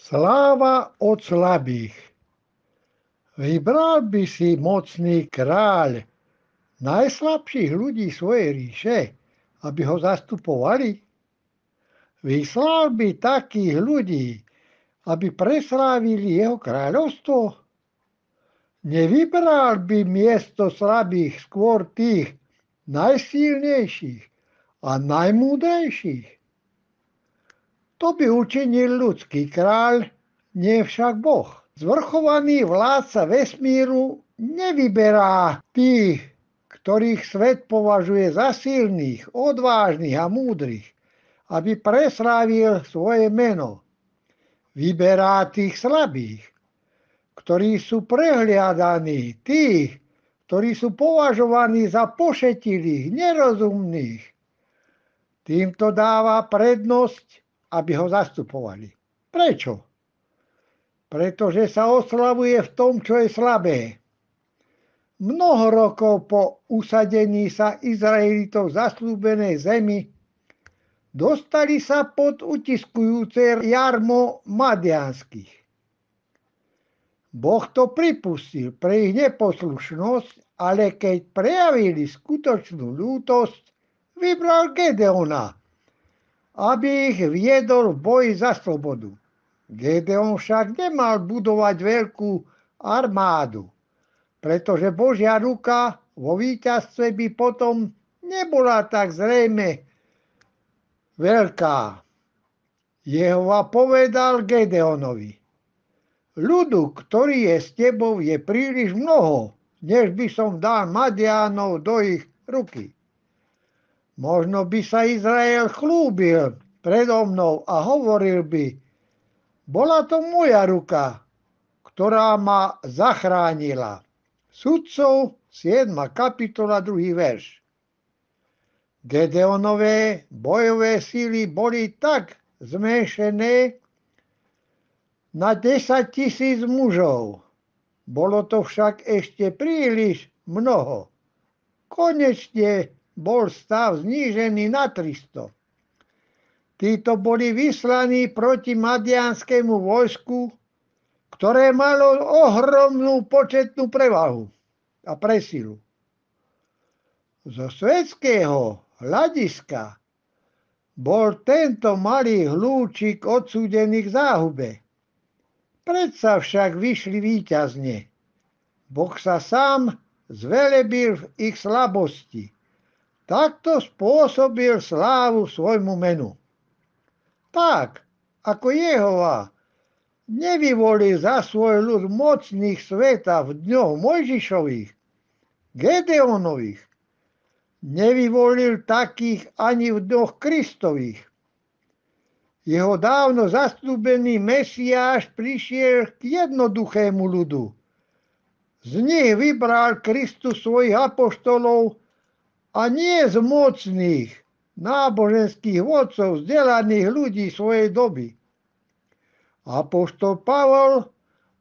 Sláva od slabých. Vybral by si mocný kráľ najslabších ľudí svojej ríše, aby ho zastupovali? Vyslal by takých ľudí, aby preslávili jeho kráľovstvo? Nevybral by miesto slabých skôr tých najsilnejších a najmúdrejších? To by učinil ľudský kráľ, nie však Boh. Zvrchovaný vládca vesmíru nevyberá tých, ktorých svet považuje za silných, odvážnych a múdrych, aby preslávil svoje meno. Vyberá tých slabých, ktorí sú prehliadaní, tých, ktorí sú považovaní za pošetilých, nerozumných. Týmto dáva prednosť, aby ho zastupovali. Prečo? Pretože sa oslavuje v tom, čo je slabé. Mnoho rokov po usadení sa Izraelitov v zasľúbenej zemi dostali sa pod utiskujúce jarmo madianských. Boh to pripustil pre ich neposlušnosť, ale keď prejavili skutočnú ľútosť, vybral Gedeona, aby ich viedol v boji za slobodu. Gedeon však nemal budovať veľkú armádu, pretože Božia ruka vo víťazstve by potom nebola tak zrejme veľká. Jehova povedal Gedeonovi: ľudu, ktorý je s tebou, je príliš mnoho, než by som dal Madiánov do ich ruky. Možno by sa Izrael chlúbil predo mnou a hovoril by: bola to moja ruka, ktorá ma zachránila. Sudcov 7. kapitola 2. verš. Gedeonové bojové síly boli tak zmenšené na 10 000 mužov. Bolo to však ešte príliš mnoho. Konečne bol stav znížený na 300. Títo boli vyslaní proti madianskému vojsku, ktoré malo ohromnú početnú prevahu a presilu. Zo svetského hľadiska bol tento malý hľúčik odsúdený k záhube. Predsa však vyšli víťazne. Boh sa sám zvelebil v ich slabosti. Takto spôsobil slávu svojmu menu. Tak, ako Jehova nevyvolil za svoj ľud mocných sveta v dňoch Mojžišových, Gedeonových, nevyvolil takých ani v dňoch Kristových. Jeho dávno zasľúbený Mesiáš prišiel k jednoduchému ľudu. Z nich vybral Kristus svojich apoštolov a nie z mocných náboženských vodcov, vzdelaných ľudí svojej doby. Apoštol Pavol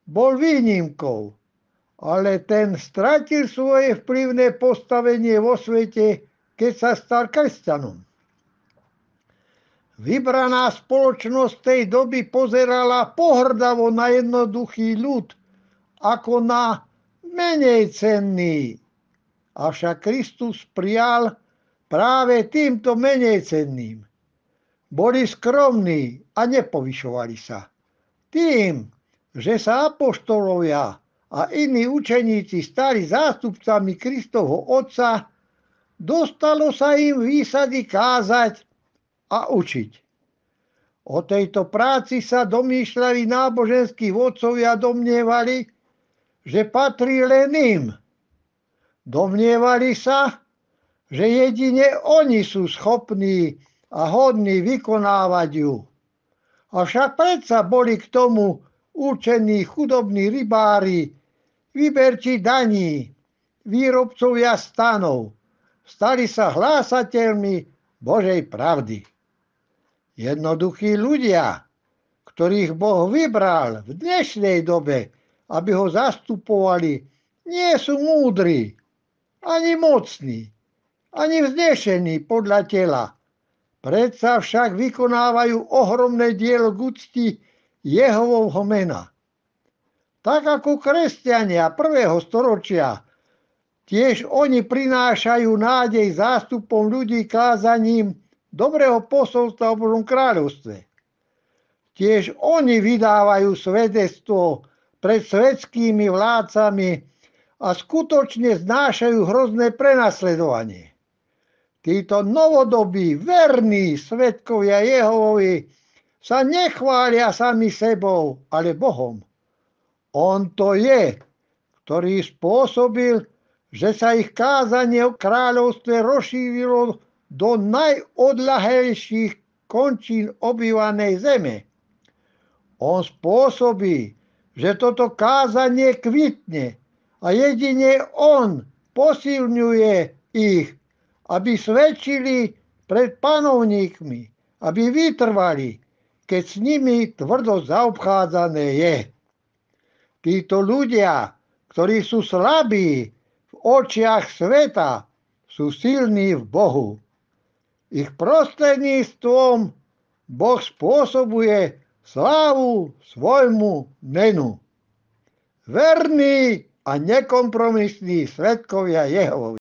bol výnimkou, ale ten stratil svoje vplyvné postavenie vo svete, keď sa stal kresťanom. Vybraná spoločnosť tej doby pozerala pohrdavo na jednoduchý ľud ako na menej cenný. Avšak Kristus prijal práve týmto menej cenným. Boli skromní a nepovyšovali sa. Tým, že sa apoštolovia a iní učeníci stali zástupcami Kristovho Otca, dostalo sa im výsady kázať a učiť. O tejto práci sa domýšľali náboženskí vodcovia, domnievali, že patrí len im. Domnievali sa, že jedine oni sú schopní a hodní vykonávať ju. Avšak predsa boli k tomu určení chudobní rybári, výberči daní, výrobcovia stanov. Stali sa hlásateľmi Božej pravdy. Jednoduchí ľudia, ktorých Boh vybral v dnešnej dobe, aby ho zastupovali, nie sú múdri, ani mocní, ani vznešení podľa tela. Predsa však vykonávajú ohromné dielo k úcti Jehovovho mena. Tak ako kresťania prvého storočia, tiež oni prinášajú nádej zástupom ľudí kázaním dobrého posolstva o Božom kráľovstve. Tiež oni vydávajú svedectvo pred svetskými vládcami a skutočne znášajú hrozné prenasledovanie. Títo novodobí, verní svedkovia Jehovovi sa nechvália sami sebou, ale Bohom. On to je, ktorý spôsobil, že sa ich kázanie o kráľovstve rozšírilo do najodľahlejších končín obývanej zeme. On spôsobí, že toto kázanie kvitne a jedine on posilňuje ich, aby svedčili pred panovníkmi, aby vytrvali, keď s nimi tvrdo zaobchádzané je. Títo ľudia, ktorí sú slabí v očiach sveta, sú silní v Bohu. Ich prostredníctvom Boh spôsobuje slávu svojmu menu. Verní a nekompromisní svedkovia Jehovovi.